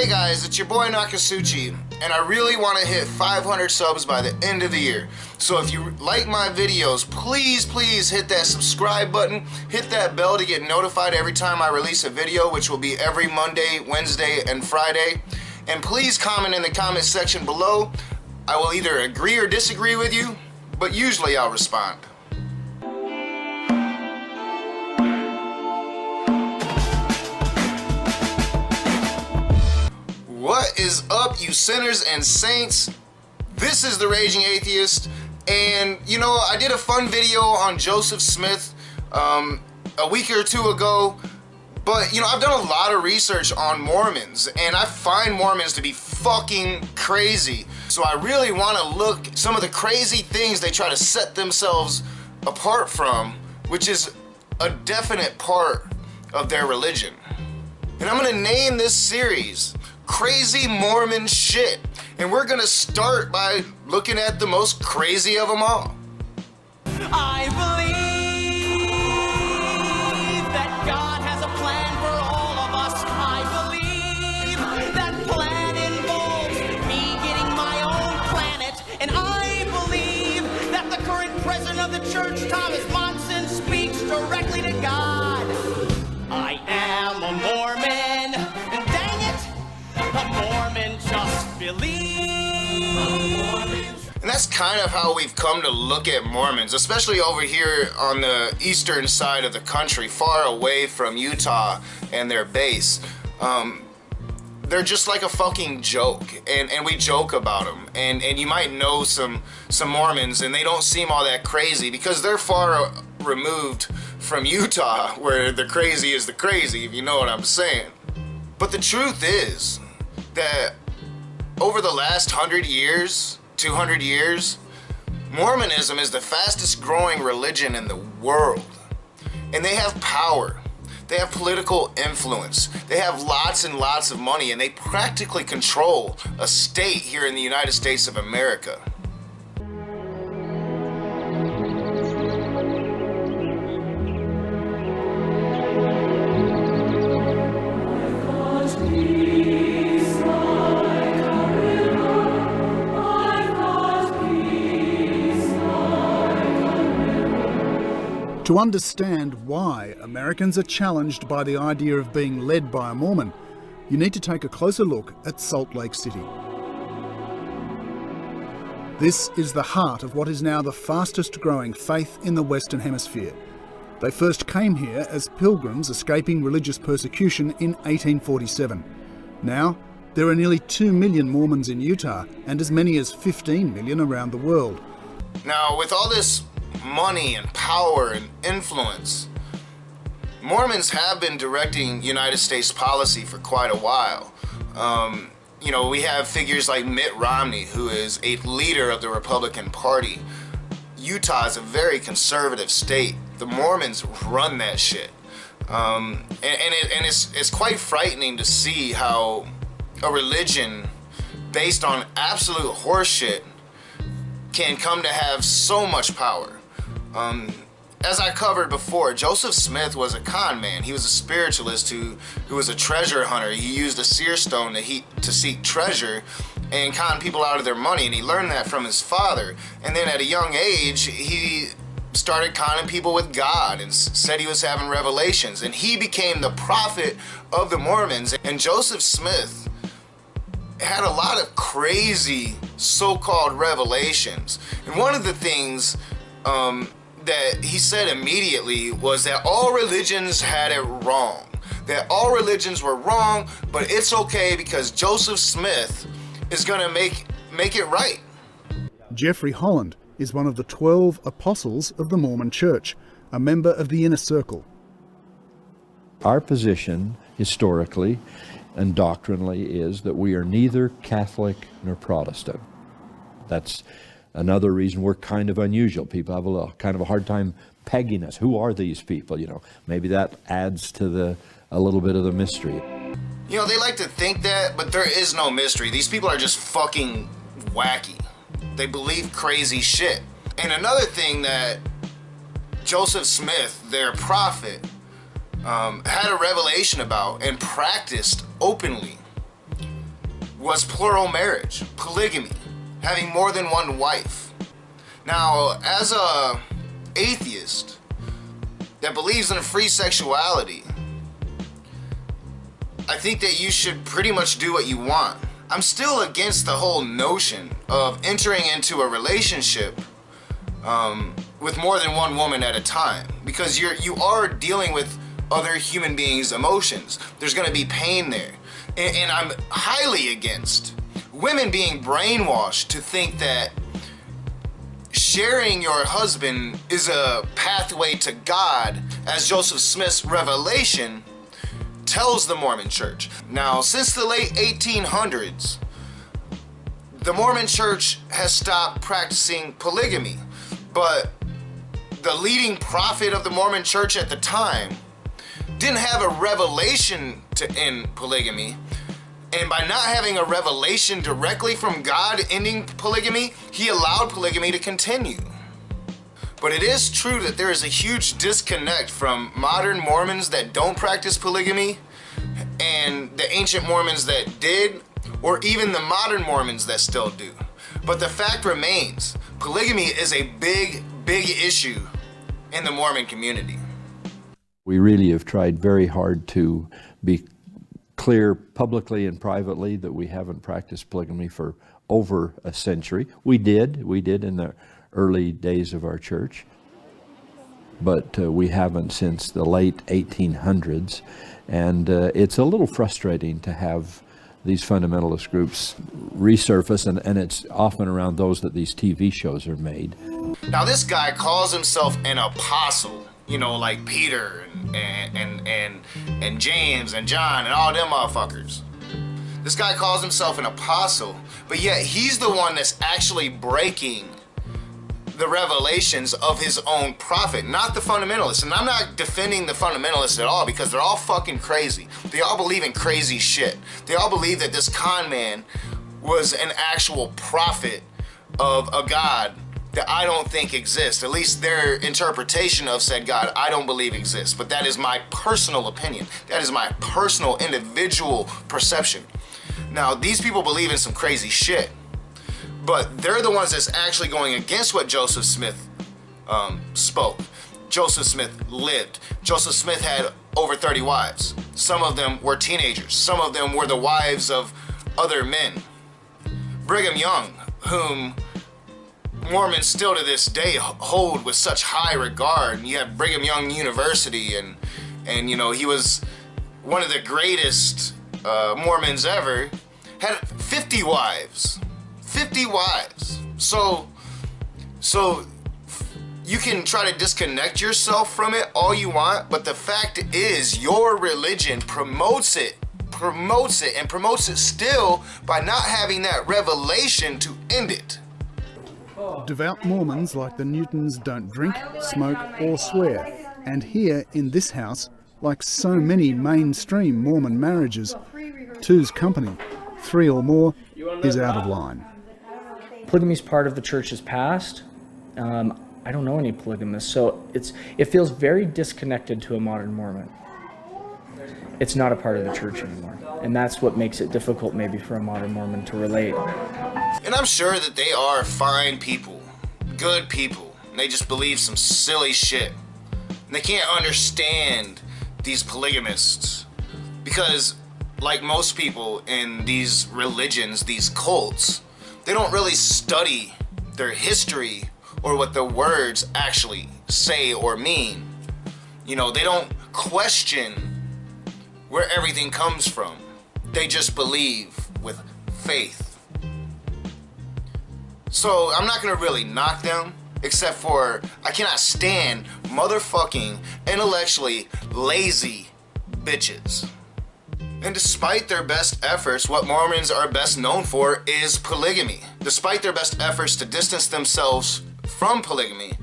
Hey guys, it's your boy Nakasuchi, and I really want to hit 500 subs by the end of the year. So if you like my videos, please hit that subscribe button, hit that bell to get notified every time I release a video, which will be every Monday, Wednesday, and Friday. And please comment in the comment section below. I will either agree or disagree with you, but usually I'll respond. What is up, you sinners and saints? This is the Raging Atheist, and you know, I did a fun video on Joseph Smith a week or two ago, but you know, I've done a lot of research on Mormons, and I find Mormons to be fucking crazy. So I really want to look at some of the crazy things they try to set themselves apart from, which is a definite part of their religion. And I'm gonna name this series Crazy Mormon Shit, and we're gonna start by looking at the most crazy of them all. I believe that God has a plan for all of us. I believe that plan involves me getting my own planet, and I believe that the current president of the church, Thomas Monson, speaks directly to God. I am a Mormon, and dang it, a Mormon just believes. And that's kind of how we've come to look at Mormons, especially over here on the eastern side of the country, far away from Utah and their base. They're just like a fucking joke, and we joke about them. And you might know some Mormons, and they don't seem all that crazy because they're far removed from Utah, where the crazy is the crazy, if you know what I'm saying. But the truth is that over the last 100 years, 200 years, Mormonism is the fastest growing religion in the world. And they have power. They have political influence. They have lots and lots of money, and they practically control a state here in the United States of America. To understand why Americans are challenged by the idea of being led by a Mormon, you need to take a closer look at Salt Lake City. This is the heart of what is now the fastest growing faith in the Western Hemisphere. They first came here as pilgrims escaping religious persecution in 1847. Now, there are nearly 2 million Mormons in Utah and as many as 15 million around the world. Now, with all this money and power and influence, Mormons have been directing United States policy for quite a while. You know, we have figures like Mitt Romney, who is a leader of the Republican Party. Utah is a very conservative state. The Mormons run that shit. It's quite frightening to see how a religion based on absolute horseshit can come to have so much power. As I covered before, Joseph Smith was a con man. He was a spiritualist who was a treasure hunter. He used a seer stone to seek treasure and con people out of their money, and he learned that from his father. And then at a young age, he started conning people with God and said he was having revelations, and he became the prophet of the Mormons. And Joseph Smith had a lot of crazy so-called revelations, and one of the things that he said immediately was that all religions had it wrong. That all religions were wrong, but it's okay because Joseph Smith is gonna make it right. Jeffrey Holland is one of the 12 apostles of the Mormon Church, a member of the Inner Circle. Our position historically and doctrinally is that we are neither Catholic nor Protestant. That's another reason we're kind of unusual. People have kind of a hard time pegging us. Who are these people? You know, maybe that adds to a little bit of the mystery. You know, they like to think that, but there is no mystery. These people are just fucking wacky. They believe crazy shit. And another thing that Joseph Smith, their prophet, had a revelation about and practiced openly was plural marriage, polygamy, having more than one wife. Now, as a atheist that believes in free sexuality, I think that you should pretty much do what you want. I'm still against the whole notion of entering into a relationship with more than one woman at a time, because you are dealing with other human beings' emotions. There's going to be pain there. And I'm highly against women being brainwashed to think that sharing your husband is a pathway to God, as Joseph Smith's revelation tells the Mormon Church. Now, since the late 1800s, the Mormon Church has stopped practicing polygamy, but the leading prophet of the Mormon Church at the time didn't have a revelation to end polygamy, and by not having a revelation directly from God ending polygamy, he allowed polygamy to continue. But it is true that there is a huge disconnect from modern Mormons that don't practice polygamy and the ancient Mormons that did, or even the modern Mormons that still do. But the fact remains, polygamy is a big issue in the Mormon community. We really have tried very hard to be clear publicly and privately that we haven't practiced polygamy for over a century. We did in the early days of our church, but we haven't since the late 1800s, and it's a little frustrating to have these fundamentalist groups resurface, and it's often around those that these TV shows are made. Now this guy calls himself an apostle, you know, like Peter and James and John and all them motherfuckers. This guy calls himself an apostle, but yet he's the one that's actually breaking the revelations of his own prophet, not the fundamentalists. And I'm not defending the fundamentalists at all, because they're all fucking crazy. They all believe in crazy shit. They all believe that this con man was an actual prophet of a God that I don't think exists. At least their interpretation of said God, I don't believe exists. But that is my personal opinion. That is my personal individual perception. Now, these people believe in some crazy shit, but they're the ones that's actually going against what Joseph Smith spoke. Joseph Smith lived. Joseph Smith had over 30 wives. Some of them were teenagers. Some of them were the wives of other men. Brigham Young, whom Mormons still to this day hold with such high regard. You have Brigham Young University, and you know, he was one of the greatest Mormons ever, had 50 wives. 50 wives. So you can try to disconnect yourself from it all you want, but the fact is your religion promotes it still by not having that revelation to end it. Devout Mormons like the Newtons don't drink, smoke or swear. And here in this house, like so many mainstream Mormon marriages, two's company, three or more, is out of line. Polygamy is part of the church's past. I don't know any polygamists, so it feels very disconnected to a modern Mormon. It's not a part of the church anymore, and that's what makes it difficult maybe for a modern Mormon to relate. And I'm sure that they are fine people, good people, and they just believe some silly shit. And they can't understand these polygamists because, like most people in these religions, these cults, they don't really study their history or what the words actually say or mean. You know, they don't question where everything comes from. They just believe with faith. So I'm not gonna really knock them, except for I cannot stand motherfucking intellectually lazy bitches. And despite their best efforts, what Mormons are best known for is polygamy. Despite their best efforts to distance themselves from polygamy,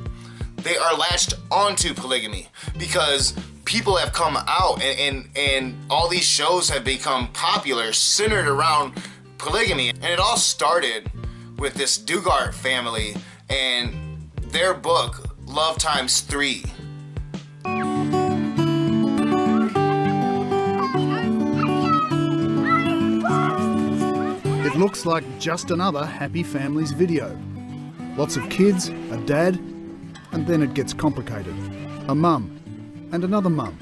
they are latched onto polygamy because people have come out and all these shows have become popular centered around polygamy. And it all started with this Dugard family and their book, Love Times 3. It looks like just another Happy Families video. Lots of kids, a dad, and then it gets complicated. A mum, and another mum,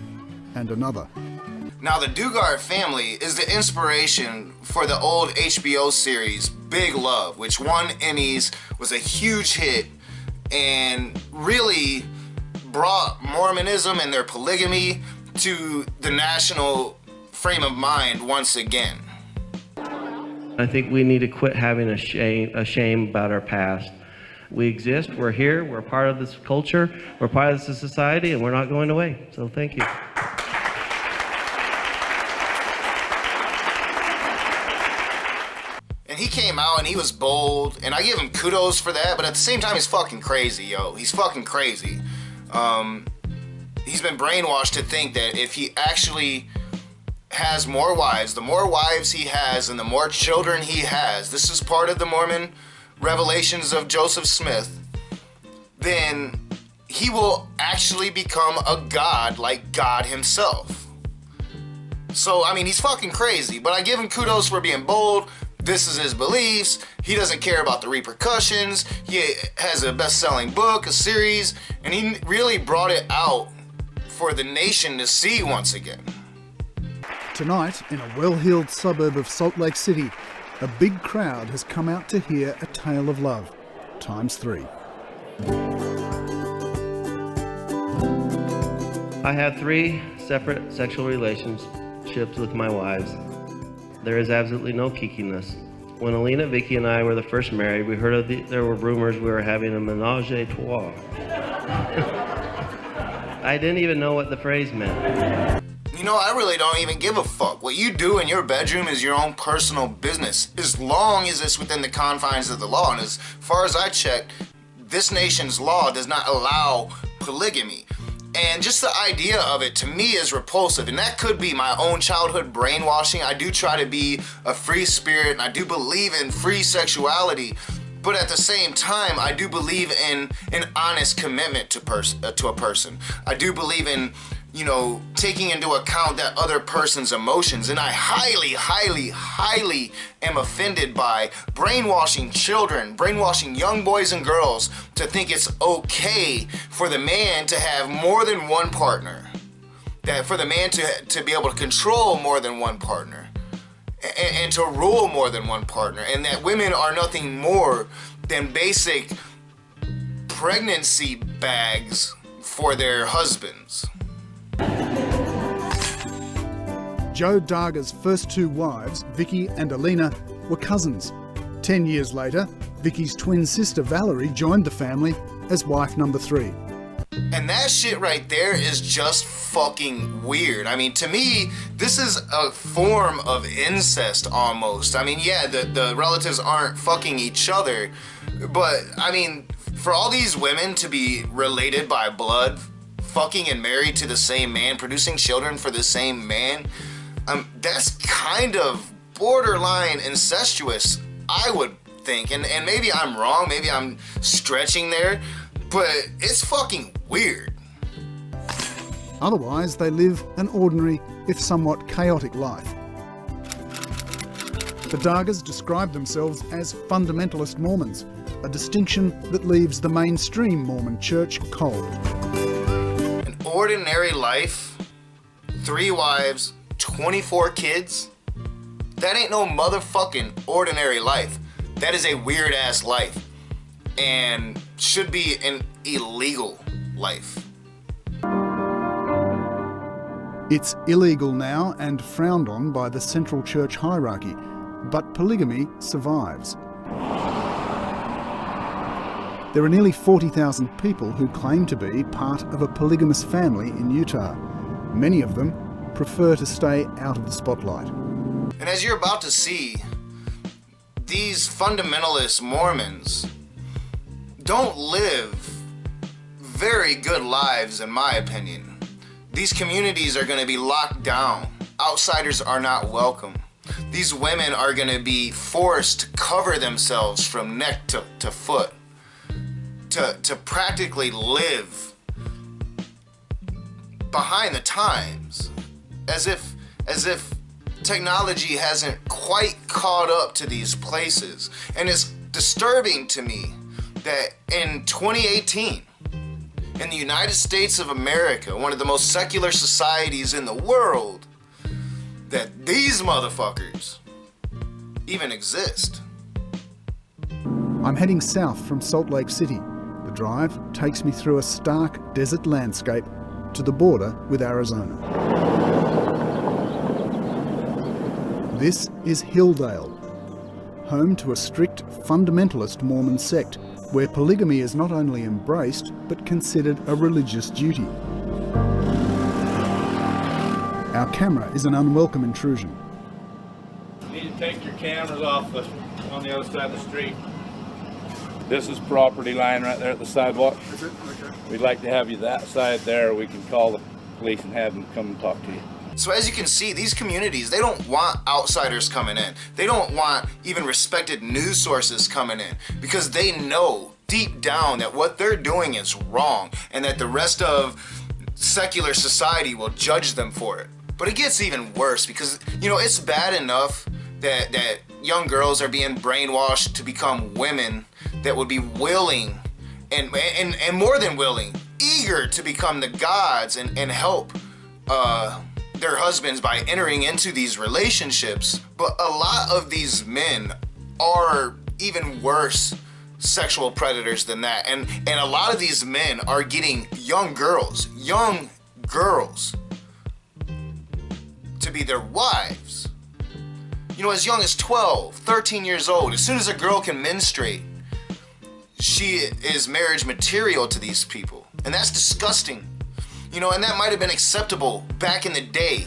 and another. Now, the Dugard family is the inspiration for the old HBO series Big Love, which won Emmys, was a huge hit, and really brought Mormonism and their polygamy to the national frame of mind once again. I think we need to quit having a shame about our past. We exist, we're here, we're part of this culture, we're part of this society, and we're not going away. So thank you. And he came out and he was bold, and I give him kudos for that, but at the same time, he's fucking crazy, yo. He's fucking crazy. He's been brainwashed to think that if he actually has more wives, the more wives he has and the more children he has, this is part of the Mormon revelations of Joseph Smith, then he will actually become a god like God himself. So, I mean, he's fucking crazy, but I give him kudos for being bold. This is his beliefs. He doesn't care about the repercussions. He has a best-selling book, a series, and he really brought it out for the nation to see once again. Tonight, in a well-heeled suburb of Salt Lake City, a big crowd has come out to hear a tale of love, ×3. I have 3 separate sexual relationships with my wives. There is absolutely no kinkiness. When Alina, Vicky, and I were the first married, we heard there were rumors we were having a menage a trois. I didn't even know what the phrase meant. You know, I really don't even give a fuck. What you do in your bedroom is your own personal business, as long as it's within the confines of the law. And as far as I checked, this nation's law does not allow polygamy. And just the idea of it, to me, is repulsive. And that could be my own childhood brainwashing. I do try to be a free spirit, and I do believe in free sexuality. But at the same time, I do believe in an honest commitment to a person. I do believe in, you know, taking into account that other person's emotions. And I highly, highly, highly am offended by brainwashing children, brainwashing young boys and girls to think it's okay for the man to have more than one partner. That for the man to be able to control more than one partner. And to rule more than one partner. And that women are nothing more than basic pregnancy bags for their husbands. Joe Darga's first 2 wives, Vicky and Alina, were cousins. 10 years later, Vicky's twin sister Valerie joined the family as wife number 3. And that shit right there is just fucking weird. I mean, to me, this is a form of incest almost. I mean, yeah, the relatives aren't fucking each other, but I mean, for all these women to be related by blood, fucking and married to the same man, producing children for the same man, that's kind of borderline incestuous, I would think. And maybe I'm wrong, maybe I'm stretching there, but it's fucking weird. Otherwise, they live an ordinary, if somewhat chaotic life. The Dargas describe themselves as fundamentalist Mormons, a distinction that leaves the mainstream Mormon church cold. An ordinary life, 3 wives, 24 kids, that ain't no motherfucking ordinary life. That is a weird ass life and should be an illegal life. It's illegal now and frowned on by the central church hierarchy, but polygamy survives. There are nearly 40,000 people who claim to be part of a polygamous family in Utah. Many of them prefer to stay out of the spotlight. And as you're about to see, these fundamentalist Mormons don't live very good lives, in my opinion. These communities are going to be locked down. Outsiders are not welcome. These women are going to be forced to cover themselves from neck to foot, to practically live behind the times, as if technology hasn't quite caught up to these places. And it's disturbing to me that in 2018, in the United States of America, one of the most secular societies in the world, that these motherfuckers even exist. I'm heading south from Salt Lake City. The drive takes me through a stark desert landscape to the border with Arizona. This is Hilldale, home to a strict fundamentalist Mormon sect where polygamy is not only embraced but considered a religious duty. Our camera is an unwelcome intrusion. You need to take your cameras off on the other side of the street. This is property line right there at the sidewalk. Okay. We'd like to have you that side there. We can call the police and have them come and talk to you. So as you can see, these communities, they don't want outsiders coming in. They don't want even respected news sources coming in, because they know deep down that what they're doing is wrong and that the rest of secular society will judge them for it. But it gets even worse because, you know, it's bad enough that young girls are being brainwashed to become women that would be willing and more than willing, eager to become the gods and help their husbands by entering into these relationships. But a lot of these men are even worse sexual predators than that. And a lot of these men are getting young girls to be their wives. You know, as young as 12, 13 years old, as soon as a girl can menstruate, she is marriage material to these people. And that's disgusting. You know, and that might have been acceptable back in the day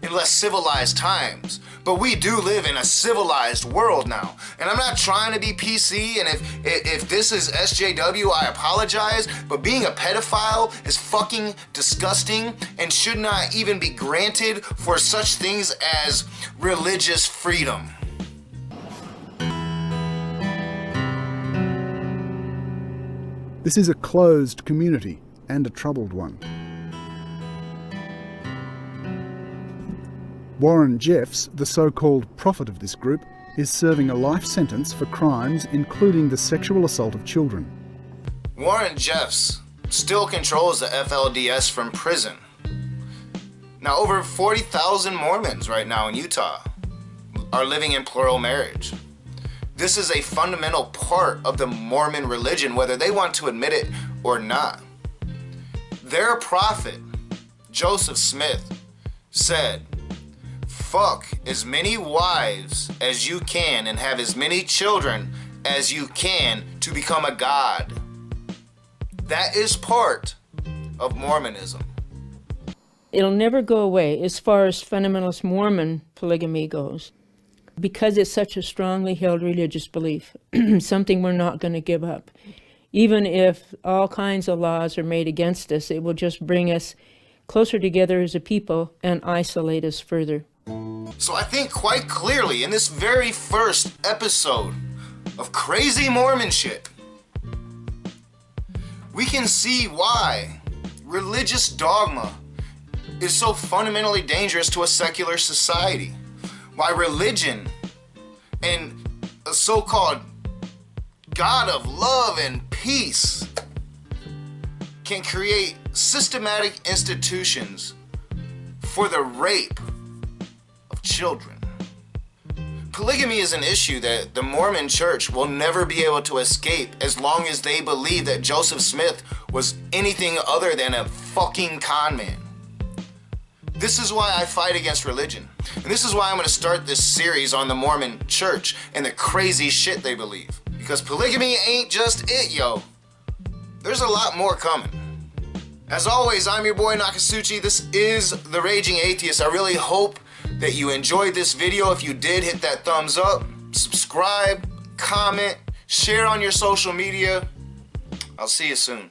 in less civilized times. But we do live in a civilized world now. And I'm not trying to be PC, and if this is SJW, I apologize, but being a pedophile is fucking disgusting and should not even be granted for such things as religious freedom. This is a closed community and a troubled one. Warren Jeffs, the so-called prophet of this group, is serving a life sentence for crimes including the sexual assault of children. Warren Jeffs still controls the FLDS from prison. Now, over 40,000 Mormons right now in Utah are living in plural marriage. This is a fundamental part of the Mormon religion, whether they want to admit it or not. Their prophet, Joseph Smith, said, "Fuck as many wives as you can and have as many children as you can to become a god." That is part of Mormonism. It'll never go away as far as fundamentalist Mormon polygamy goes, because it's such a strongly held religious belief, something we're not going to give up. Even if all kinds of laws are made against us, it will just bring us closer together as a people and isolate us further. So I think quite clearly in this very first episode of Crazy Mormon Shit, we can see why religious dogma is so fundamentally dangerous to a secular society. Why religion and a so-called God of love and peace can create systematic institutions for the rape of children. Polygamy is an issue that the Mormon Church will never be able to escape as long as they believe that Joseph Smith was anything other than a fucking con man. This is why I fight against religion. And this is why I'm going to start this series on the Mormon Church and the crazy shit they believe. Because polygamy ain't just it, yo. There's a lot more coming. As always, I'm your boy Nakasuchi. This is The Raging Atheist. I really hope that you enjoyed this video. If you did, hit that thumbs up, subscribe, comment, share on your social media. I'll see you soon.